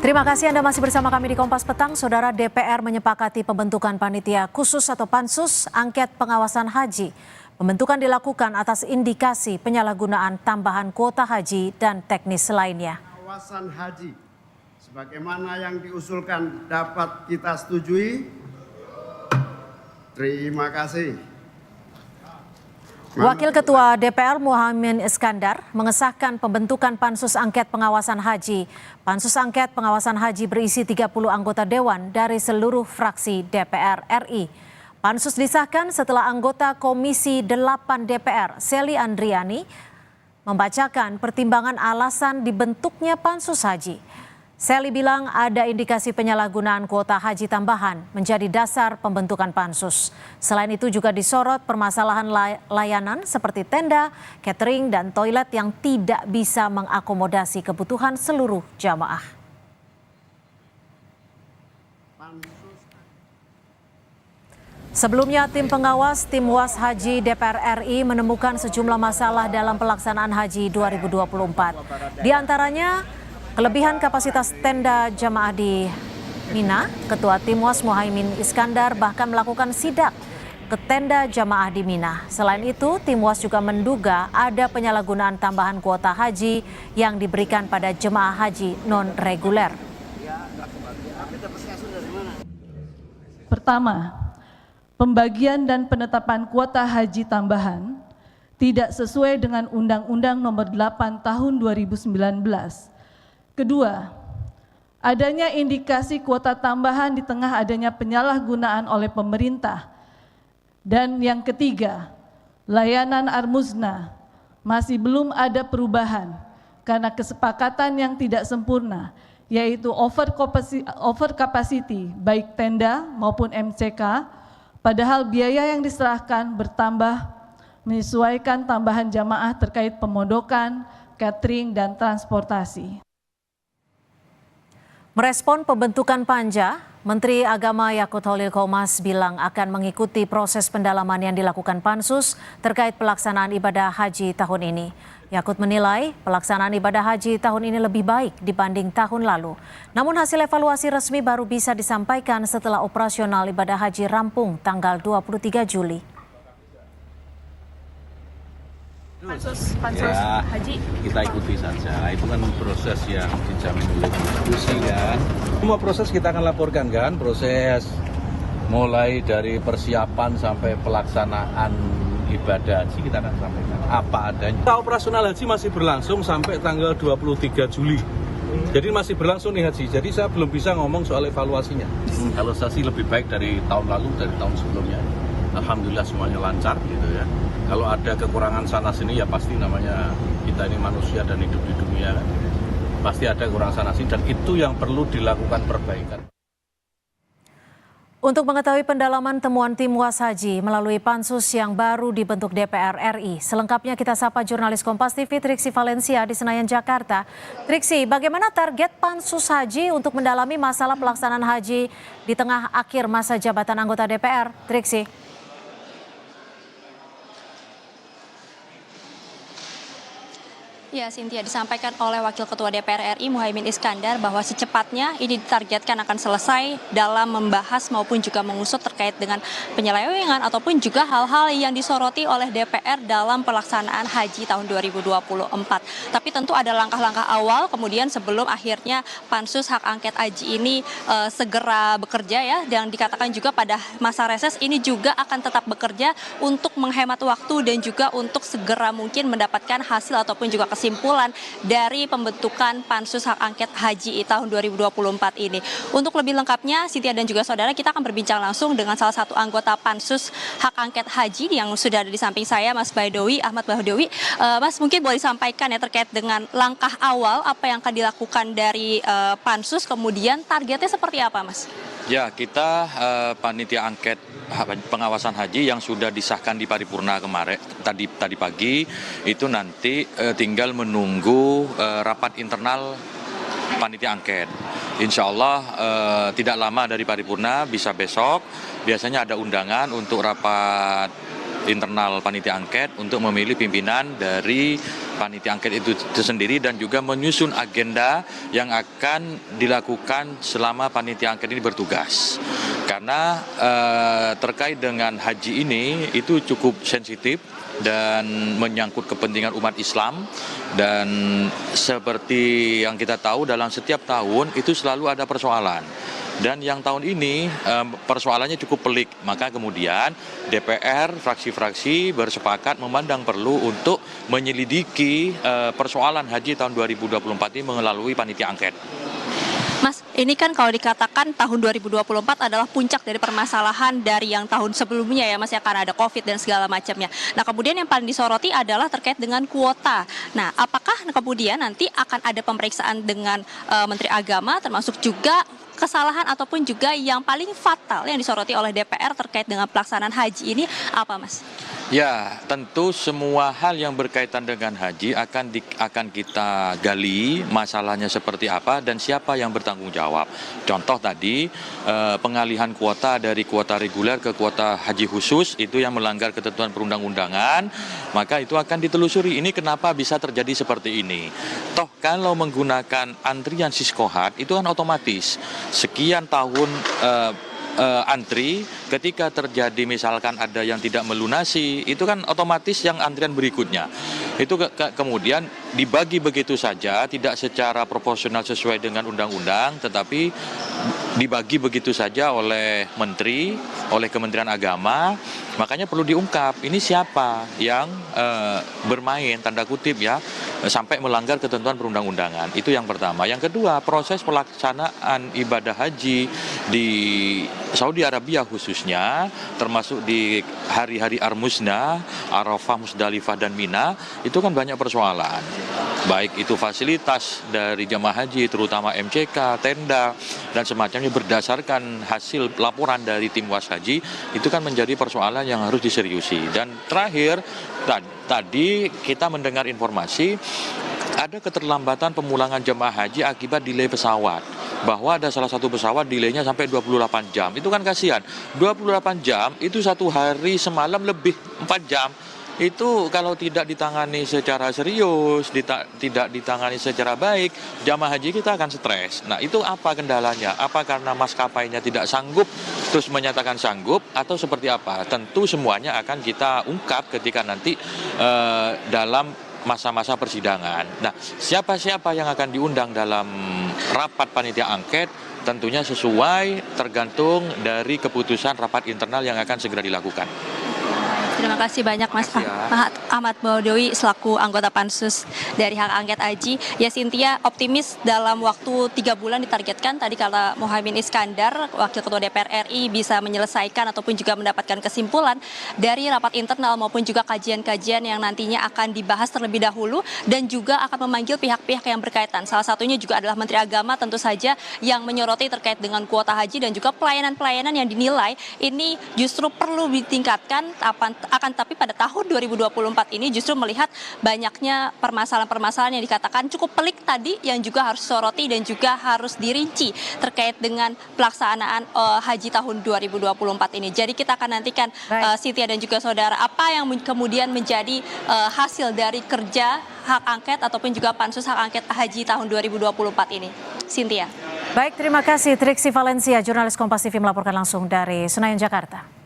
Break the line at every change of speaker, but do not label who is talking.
Terima kasih Anda masih bersama kami di Kompas Petang. Saudara, DPR menyepakati pembentukan panitia khusus atau pansus angket pengawasan haji. Pembentukan dilakukan atas indikasi penyalahgunaan tambahan kuota haji dan teknis lainnya.
Pengawasan haji, sebagaimana yang diusulkan dapat kita setujui. Terima kasih.
Wakil Ketua DPR Muhaimin Iskandar mengesahkan pembentukan pansus angket pengawasan haji. Pansus angket pengawasan haji berisi 30 anggota dewan dari seluruh fraksi DPR RI. Pansus disahkan setelah anggota Komisi 8 DPR, Sely Andriani, membacakan pertimbangan alasan dibentuknya pansus haji. Sely bilang ada indikasi penyalahgunaan kuota haji tambahan menjadi dasar pembentukan pansus. Selain itu juga disorot permasalahan layanan seperti tenda, catering, dan toilet yang tidak bisa mengakomodasi kebutuhan seluruh jamaah. Sebelumnya, tim pengawas tim UAS Haji DPR RI menemukan sejumlah masalah dalam pelaksanaan haji 2024. Di antaranya, kelebihan kapasitas tenda jamaah di Mina. Ketua Tim UAS Muhaimin Iskandar bahkan melakukan sidak ke tenda jamaah di Mina. Selain itu, Tim UAS juga menduga ada penyalahgunaan tambahan kuota haji yang diberikan pada jemaah haji non-reguler.
Pertama, pembagian dan penetapan kuota haji tambahan tidak sesuai dengan Undang-Undang Nomor 8 Tahun 2019. Kedua, adanya indikasi kuota tambahan di tengah adanya penyalahgunaan oleh pemerintah. Dan yang ketiga, layanan Armuzna masih belum ada perubahan karena kesepakatan yang tidak sempurna, yaitu over capacity baik tenda maupun MCK, padahal biaya yang diserahkan bertambah menyesuaikan tambahan jamaah terkait pemondokan, catering, dan transportasi.
Merespon pembentukan Panja, Menteri Agama Yakut Holil Qomas bilang akan mengikuti proses pendalaman yang dilakukan Pansus terkait pelaksanaan ibadah haji tahun ini. Yakut menilai pelaksanaan ibadah haji tahun ini lebih baik dibanding tahun lalu. Namun hasil evaluasi resmi baru bisa disampaikan setelah operasional ibadah haji rampung tanggal 23 Juli.
Pansus haji kita ikuti saja, itu kan proses yang dijamin oleh konstitusi kan. Semua proses kita akan laporkan kan, proses mulai dari persiapan sampai pelaksanaan ibadah haji kita akan sampaikan apa adanya. Operasional haji masih berlangsung sampai tanggal 23 Juli. Jadi masih berlangsung nih haji, jadi saya belum bisa ngomong soal evaluasinya. Evaluasi lebih baik dari tahun lalu, dari tahun sebelumnya. Alhamdulillah semuanya lancar gitu ya. Kalau ada kekurangan sana sini ya pasti namanya kita ini manusia dan hidup di dunia. Pasti ada kekurangan sana sini dan itu yang perlu dilakukan perbaikan.
Untuk mengetahui pendalaman temuan tim UAS Haji melalui pansus yang baru dibentuk DPR RI. Selengkapnya kita sapa jurnalis Kompas TV Triksi Valencia di Senayan, Jakarta. Triksi, bagaimana target pansus haji untuk mendalami masalah pelaksanaan haji di tengah akhir masa jabatan anggota DPR? Triksi.
Ya, Cynthia, disampaikan oleh Wakil Ketua DPR RI Muhaimin Iskandar bahwa secepatnya ini ditargetkan akan selesai dalam membahas maupun juga mengusut terkait dengan penyelewengan ataupun juga hal-hal yang disoroti oleh DPR dalam pelaksanaan haji tahun 2024. Tapi tentu ada langkah-langkah awal kemudian sebelum akhirnya pansus hak angket haji ini segera bekerja ya, dan dikatakan juga pada masa reses ini juga akan tetap bekerja untuk menghemat waktu dan juga untuk segera mungkin mendapatkan hasil ataupun juga kesimpulan dari pembentukan pansus hak angket haji tahun 2024 ini. Untuk lebih lengkapnya, Cynthia dan juga saudara, kita akan berbincang langsung dengan salah satu anggota pansus hak angket haji yang sudah ada di samping saya, Mas Baidowi, Ahmad Baidowi. Mas, mungkin boleh disampaikan ya terkait dengan langkah awal apa yang akan dilakukan dari pansus, kemudian targetnya seperti apa, Mas?
Ya, kita panitia angket pengawasan haji yang sudah disahkan di paripurna kemarin tadi pagi itu nanti tinggal menunggu rapat internal panitia angket. Insya Allah tidak lama dari paripurna, bisa besok. Biasanya ada undangan untuk rapat internal panitia angket untuk memilih pimpinan dari panitia angket itu sendiri dan juga menyusun agenda yang akan dilakukan selama panitia angket ini bertugas. Karena terkait dengan haji ini itu cukup sensitif dan menyangkut kepentingan umat Islam, dan seperti yang kita tahu dalam setiap tahun itu selalu ada persoalan. Dan yang tahun ini persoalannya cukup pelik, maka kemudian DPR, fraksi-fraksi bersepakat memandang perlu untuk menyelidiki persoalan haji tahun 2024 ini melalui panitia angket.
Mas, ini kan kalau dikatakan tahun 2024 adalah puncak dari permasalahan dari yang tahun sebelumnya ya Mas, ya, karena ada COVID dan segala macamnya. Nah, kemudian yang paling disoroti adalah terkait dengan kuota. Nah, apakah kemudian nanti akan ada pemeriksaan dengan Menteri Agama, termasuk juga kesalahan ataupun juga yang paling fatal yang disoroti oleh DPR terkait dengan pelaksanaan haji ini apa, Mas?
Ya, tentu semua hal yang berkaitan dengan haji akan kita gali masalahnya seperti apa dan siapa yang bertanggung jawab. Contoh tadi pengalihan kuota dari kuota reguler ke kuota haji khusus itu yang melanggar ketentuan perundang-undangan, maka itu akan ditelusuri. Ini kenapa bisa terjadi seperti ini. Toh kalau menggunakan antrian siskohat itu kan otomatis sekian tahun antri, ketika terjadi misalkan ada yang tidak melunasi, itu kan otomatis yang antrian berikutnya. Itu kemudian dibagi begitu saja, tidak secara proporsional sesuai dengan undang-undang, tetapi dibagi begitu saja oleh menteri, oleh Kementerian Agama. Makanya perlu diungkap, ini siapa yang bermain, tanda kutip ya, sampai melanggar ketentuan perundang-undangan. Itu yang pertama. Yang kedua, proses pelaksanaan ibadah haji di Saudi Arabia khususnya, termasuk di hari-hari Armusna, Arafah, Musdalifah, dan Mina, itu kan banyak persoalan. Baik itu fasilitas dari jamaah haji, terutama MCK, tenda, dan semacamnya berdasarkan hasil laporan dari tim was haji, itu kan menjadi persoalan yang harus diseriusi. Dan terakhir, tadi kita mendengar informasi ada keterlambatan pemulangan jemaah haji akibat delay pesawat. Bahwa ada salah satu pesawat delaynya sampai 28 jam. Itu kan kasihan. 28 jam itu satu hari semalam lebih 4 jam. Itu kalau tidak ditangani secara serius, tidak ditangani secara baik, jamaah haji kita akan stres. Nah, itu apa kendalanya? Apa karena maskapainya tidak sanggup terus menyatakan sanggup atau seperti apa? Tentu semuanya akan kita ungkap ketika nanti dalam masa-masa persidangan. Nah, siapa-siapa yang akan diundang dalam rapat panitia angket tentunya sesuai tergantung dari keputusan rapat internal yang akan segera dilakukan.
Terima kasih banyak Mas Ahmad Baudowi selaku anggota Pansus dari hak angket haji. Ya, Cynthia optimis dalam waktu 3 bulan ditargetkan tadi kata Muhaimin Iskandar, Wakil Ketua DPR RI, bisa menyelesaikan ataupun juga mendapatkan kesimpulan dari rapat internal maupun juga kajian-kajian yang nantinya akan dibahas terlebih dahulu dan juga akan memanggil pihak-pihak yang berkaitan. Salah satunya juga adalah Menteri Agama tentu saja yang menyoroti terkait dengan kuota haji dan juga pelayanan-pelayanan yang dinilai ini justru perlu ditingkatkan. Akan tapi pada tahun 2024 ini justru melihat banyaknya permasalahan-permasalahan yang dikatakan cukup pelik tadi yang juga harus disoroti dan juga harus dirinci terkait dengan pelaksanaan haji tahun 2024 ini. Jadi kita akan nantikan Cynthia dan juga saudara apa yang kemudian menjadi hasil dari kerja hak angket ataupun juga pansus hak angket haji tahun 2024 ini. Cynthia.
Baik, terima kasih Triksi Valencia, jurnalis Kompas TV melaporkan langsung dari Senayan, Jakarta.